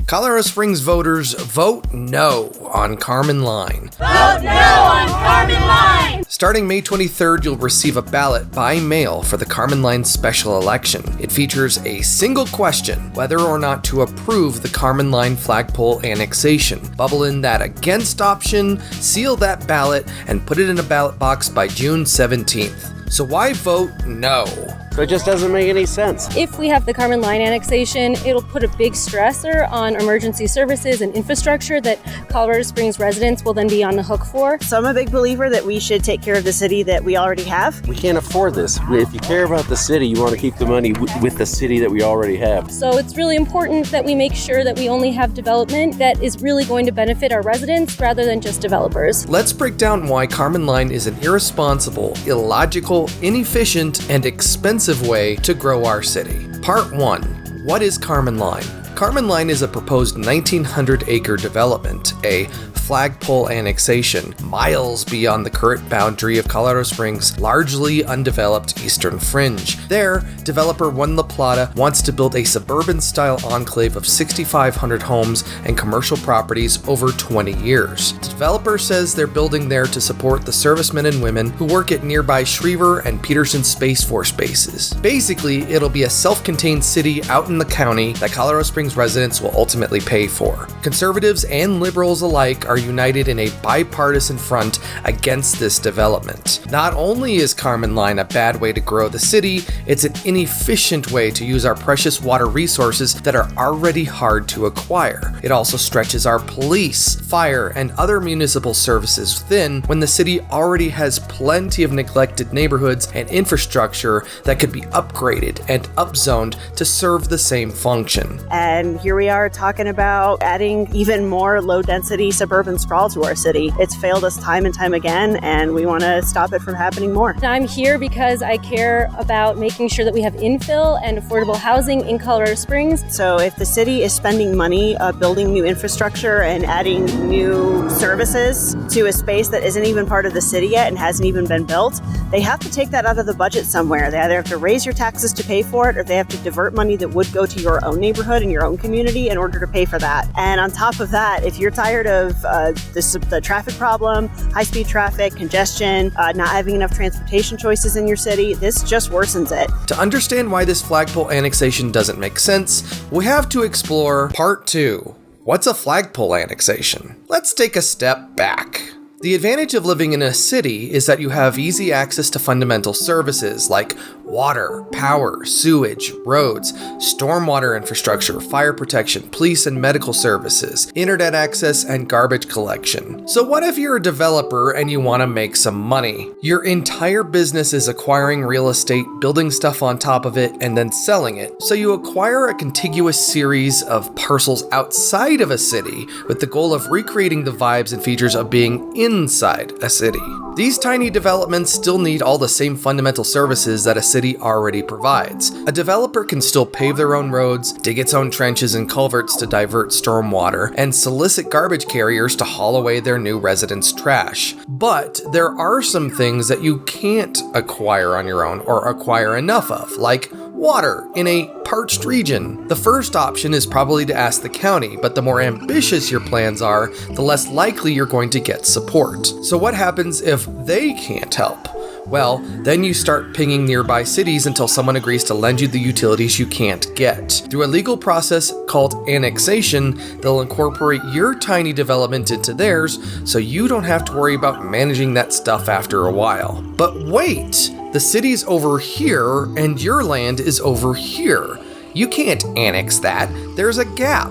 Colorado Springs voters, vote no on Carman Line. Vote no on Carman Line! Starting May 23rd, you'll receive a ballot by mail for the Carman Line special election. It features a single question, whether or not to approve the Carman Line Flagpole annexation. Bubble in that against option, seal that ballot, and put it in a ballot box by June 17th. So why vote no? So it just doesn't make any sense. If we have the Carman Line annexation, it'll put a big stressor on emergency services and infrastructure that Colorado Springs residents will then be on the hook for. So I'm a big believer that we should take care of the city that we already have. We can't afford this. If you care about the city, you want to keep the money with the city that we already have. So it's really important that we make sure that we only have development that is really going to benefit our residents rather than just developers. Let's break down why Carman Line is an irresponsible, illogical, inefficient, and expensive way to grow our city. Part 1. What is Carman Line? Carman Line is a proposed 1,900-acre development, a flagpole annexation, miles beyond the current boundary of Colorado Springs' largely undeveloped eastern fringe. There, developer One La Plata wants to build a suburban-style enclave of 6,500 homes and commercial properties over 20 years. The developer says they're building there to support the servicemen and women who work at nearby Schriever and Peterson Space Force bases. Basically, it'll be a self-contained city out in the county that Colorado Springs residents will ultimately pay for. Conservatives and liberals alike are united in a bipartisan front against this development. Not only is Carman Line a bad way to grow the city, it's an inefficient way to use our precious water resources that are already hard to acquire. It also stretches our police, fire, and other municipal services thin when the city already has plenty of neglected neighborhoods and infrastructure that could be upgraded and upzoned to serve the same function. And here we are talking about adding even more low-density suburban sprawl to our city. It's failed us time and time again, and we want to stop it from happening more. I'm here because I care about making sure that we have infill and affordable housing in Colorado Springs. So if the city is spending money building new infrastructure and adding new services to a space that isn't even part of the city yet and hasn't even been built, they have to take that out of the budget somewhere. They either have to raise your taxes to pay for it, or they have to divert money that would go to your own neighborhood and your own community in order to pay for that. And on top of that, if you're tired of the traffic problem, high-speed traffic, congestion, not having enough transportation choices in your city, this just worsens it. To understand why this flagpole annexation doesn't make sense, we have to explore Part 2. What's a flagpole annexation? Let's take a step back. The advantage of living in a city is that you have easy access to fundamental services like water, power, sewage, roads, stormwater infrastructure, fire protection, police and medical services, internet access, and garbage collection. So what if you're a developer and you want to make some money? Your entire business is acquiring real estate, building stuff on top of it, and then selling it. So you acquire a contiguous series of parcels outside of a city with the goal of recreating the vibes and features of being inside a city. These tiny developments still need all the same fundamental services that a city already provides. A developer can still pave their own roads, dig its own trenches and culverts to divert stormwater, and solicit garbage carriers to haul away their new residents' trash. But there are some things that you can't acquire on your own or acquire enough of, like water in a parched region. The first option is probably to ask the county, but the more ambitious your plans are, the less likely you're going to get support. So what happens if they can't help? Well, then you start pinging nearby cities until someone agrees to lend you the utilities you can't get. Through a legal process called annexation, they'll incorporate your tiny development into theirs, so you don't have to worry about managing that stuff after a while. But wait! The city's over here, and your land is over here. You can't annex that. There's a gap.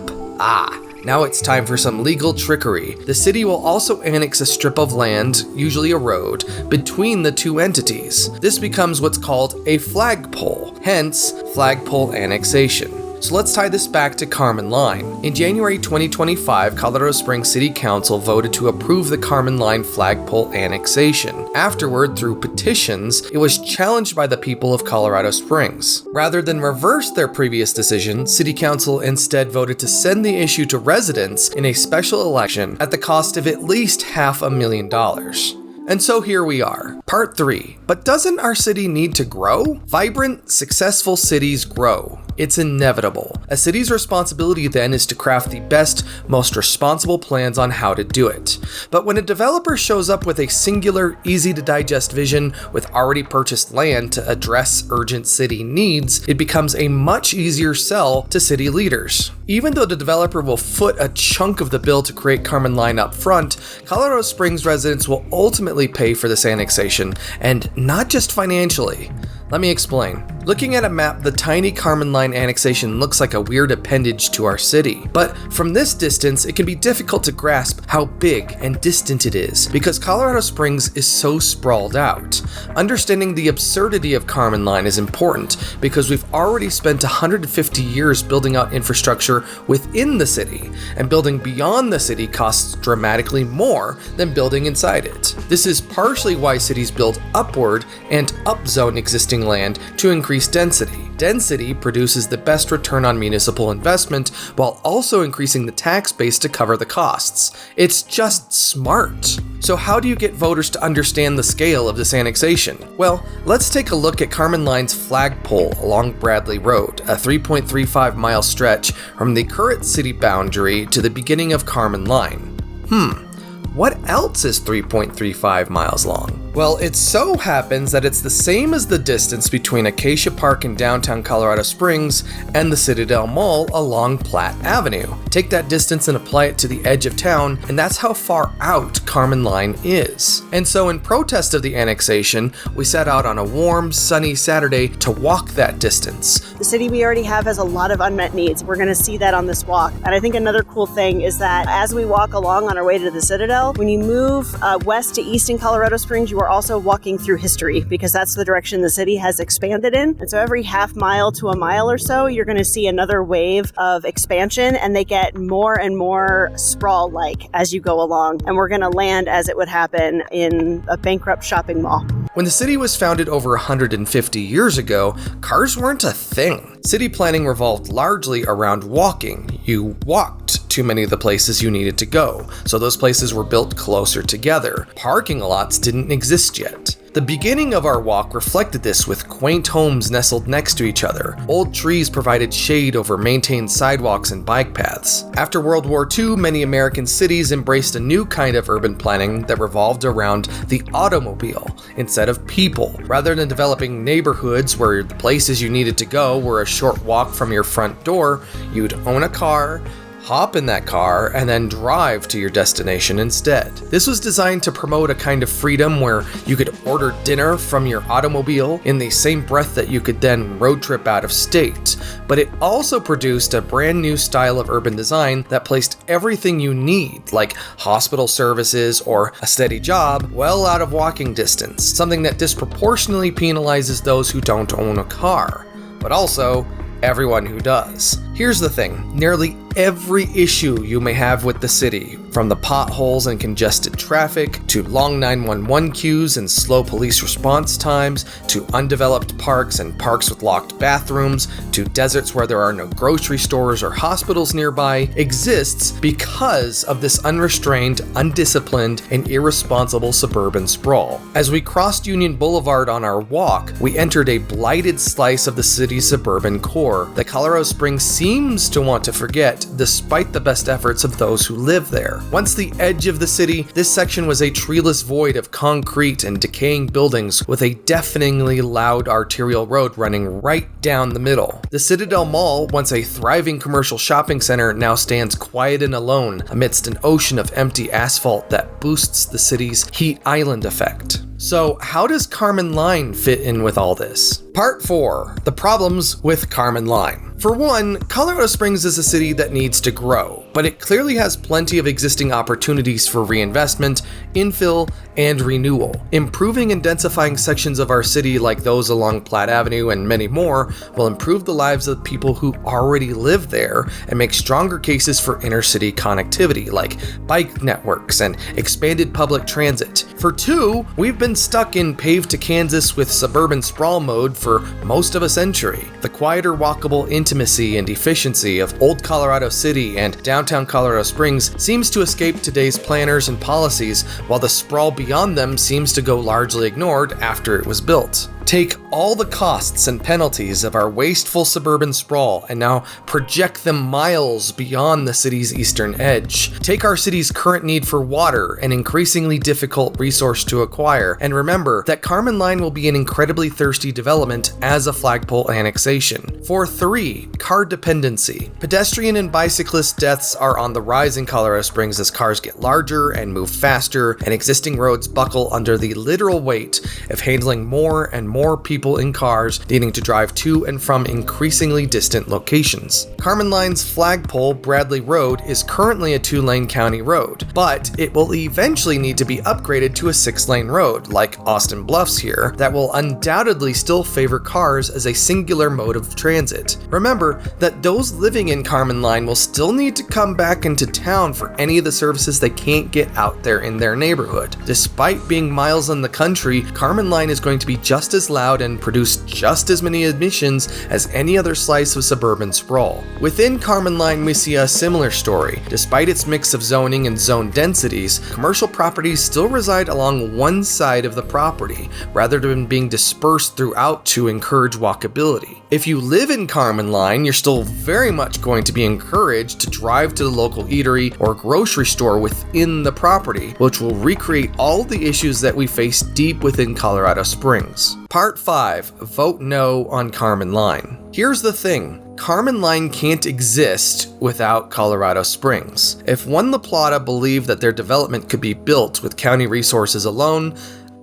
Now it's time for some legal trickery. The city will also annex a strip of land, usually a road, between the two entities. This becomes what's called a flagpole, hence flagpole annexation. So let's tie this back to Carman Line. In January 2025, Colorado Springs City Council voted to approve the Carman Line flagpole annexation. Afterward, through petitions, it was challenged by the people of Colorado Springs. Rather than reverse their previous decision, City Council instead voted to send the issue to residents in a special election at the cost of at least $500,000. And so here we are. Part 3. But doesn't our city need to grow? Vibrant, successful cities grow. it's inevitable. A city's responsibility then is to craft the best, most responsible plans on how to do it. But when a developer shows up with a singular, easy-to-digest vision with already purchased land to address urgent city needs, it becomes a much easier sell to city leaders. Even though the developer will foot a chunk of the bill to create Carman Line up front, Colorado Springs residents will ultimately pay for this annexation, and not just financially. Let me explain. Looking at a map, the tiny Carman Line annexation looks like a weird appendage to our city. But from this distance, it can be difficult to grasp how big and distant it is, because Colorado Springs is so sprawled out. Understanding the absurdity of Carman Line is important, because we've already spent 150 years building out infrastructure within the city, and building beyond the city costs dramatically more than building inside it. This is partially why cities build upward and upzone existing land to increase density. Density produces the best return on municipal investment while also increasing the tax base to cover the costs. It's just smart. So how do you get voters to understand the scale of this annexation? Well, let's take a look at Carman Line's Flagpole along Bradley Road, a 3.35-mile stretch from the current city boundary to the beginning of Carman Line. What else is 3.35 miles long? Well, it so happens that it's the same as the distance between Acacia Park in downtown Colorado Springs and the Citadel Mall along Platte Avenue. Take that distance and apply it to the edge of town, and that's how far out Carman Line is. And so in protest of the annexation, we set out on a warm, sunny Saturday to walk that distance. The city we already have has a lot of unmet needs. We're going to see that on this walk. And I think another cool thing is that as we walk along on our way to the Citadel, when you move west to east in Colorado Springs, you are also walking through history, because that's the direction the city has expanded in. And so every half mile to a mile or so, you're going to see another wave of expansion, and they get more and more sprawl-like as you go along. And we're going to land, as it would happen, in a bankrupt shopping mall. When the city was founded over 150 years ago, cars weren't a thing. City planning revolved largely around walking. You walked to many of the places you needed to go, so those places were built closer together. Parking lots didn't exist yet. The beginning of our walk reflected this, with quaint homes nestled next to each other. Old trees provided shade over maintained sidewalks and bike paths. After World War II, many American cities embraced a new kind of urban planning that revolved around the automobile instead of people. Rather than developing neighborhoods where the places you needed to go were a short walk from your front door, you'd own a car, hop in that car, and then drive to your destination instead. This was designed to promote a kind of freedom where you could order dinner from your automobile in the same breath that you could then road trip out of state. But it also produced a brand new style of urban design that placed everything you need, like hospital services or a steady job, well out of walking distance, something that disproportionately penalizes those who don't own a car, but also everyone who does. Here's the thing, nearly every issue you may have with the city, from the potholes and congested traffic, to long 911 queues and slow police response times, to undeveloped parks and parks with locked bathrooms, to deserts where there are no grocery stores or hospitals nearby, exists because of this unrestrained, undisciplined, and irresponsible suburban sprawl. As we crossed Union Boulevard on our walk, we entered a blighted slice of the city's suburban core that Colorado Springs seems to want to forget, despite the best efforts of those who live there. Once the edge of the city, this section was a treeless void of concrete and decaying buildings with a deafeningly loud arterial road running right down the middle. The Citadel Mall, once a thriving commercial shopping center, now stands quiet and alone amidst an ocean of empty asphalt that boosts the city's heat island effect. So how does Carman Line fit in with all this? Part 4, the problems with Carman Line. For one, Colorado Springs is a city that needs to grow, but it clearly has plenty of existing opportunities for reinvestment, infill, and renewal. Improving and densifying sections of our city like those along Platte Avenue and many more will improve the lives of people who already live there and make stronger cases for inner-city connectivity like bike networks and expanded public transit. For 2, we've been stuck in paved to Kansas with suburban sprawl mode for most of a century. The quieter, walkable intimacy and efficiency of Old Colorado City and downtown Colorado Springs seems to escape today's planners and policies, while the sprawl beyond them seems to go largely ignored after it was built. Take all the costs and penalties of our wasteful suburban sprawl and now project them miles beyond the city's eastern edge. Take our city's current need for water, an increasingly difficult resource to acquire, and remember that Carman Line will be an incredibly thirsty development as a flagpole annexation. For 3, car dependency. Pedestrian and bicyclist deaths are on the rise in Colorado Springs as cars get larger and move faster, and existing roads buckle under the literal weight of handling more and more people in cars needing to drive to and from increasingly distant locations. Carman Line's flagpole, Bradley Road, is currently a 2-lane county road, but it will eventually need to be upgraded to a 6-lane road, like Austin Bluffs here, that will undoubtedly still favor cars as a singular mode of transit. Remember that those living in Carman Line will still need to come back into town for any of the services they can't get out there in their neighborhood. Despite being miles in the country, Carman Line is going to be just as loud and produce just as many emissions as any other slice of suburban sprawl. Within Carman Line, we see a similar story. Despite its mix of zoning and zone densities, commercial properties still reside along one side of the property, rather than being dispersed throughout to encourage walkability. If you live in Carman Line, you're still very much going to be encouraged to drive to the local eatery or grocery store within the property, which will recreate all the issues that we face deep within Colorado Springs. Part 5. Vote no on Carman Line. Here's the thing. Carman Line can't exist without Colorado Springs. If One La Plata believed that their development could be built with county resources alone,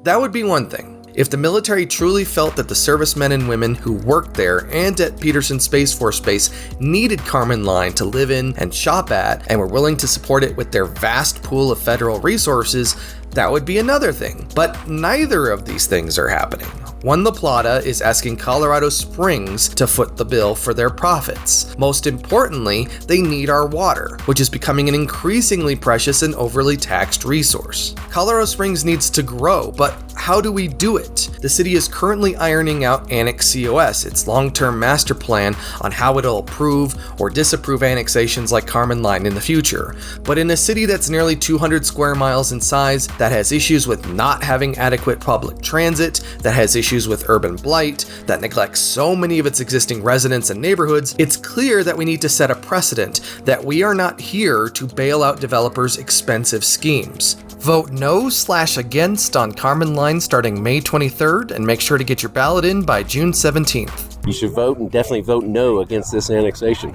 that would be one thing. If the military truly felt that the servicemen and women who worked there and at Peterson Space Force Base needed Carman Line to live in and shop at, and were willing to support it with their vast pool of federal resources, that would be another thing. But neither of these things are happening. One La Plata is asking Colorado Springs to foot the bill for their profits. Most importantly, they need our water, which is becoming an increasingly precious and overly taxed resource. Colorado Springs needs to grow, but how do we do it? The city is currently ironing out Annex COS, its long-term master plan on how it'll approve or disapprove annexations like Carman Line in the future. But in a city that's nearly 200 square miles in size, that has issues with not having adequate public transit, that has issues with urban blight, that neglects so many of its existing residents and neighborhoods, it's clear that we need to set a precedent that we are not here to bail out developers' expensive schemes. Vote no/against on Carman Line starting May 23rd, and make sure to get your ballot in by June 17th. You should vote, and definitely vote no against this annexation.